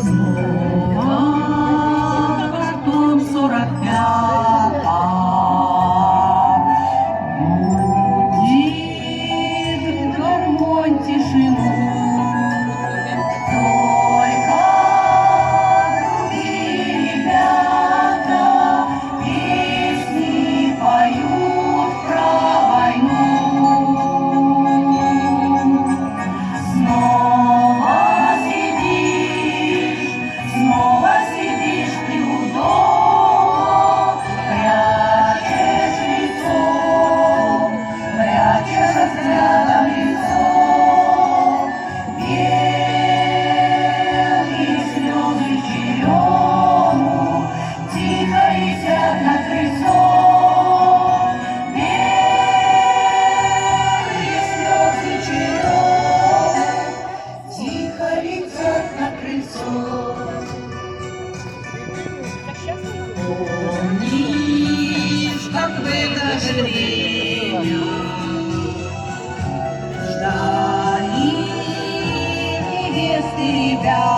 Снова потом 45-а будет гармонь тишину. Только другие ребята песни поют про войну. Снова сидишь ты у дома, прячешь лицо, прячешь взглядом лицо. Белые слезы черему тихо летят на крыльцо. Белые слезы черему тихо летят на крыльцо. Помнишь, как в это же время ждали невесты ребят?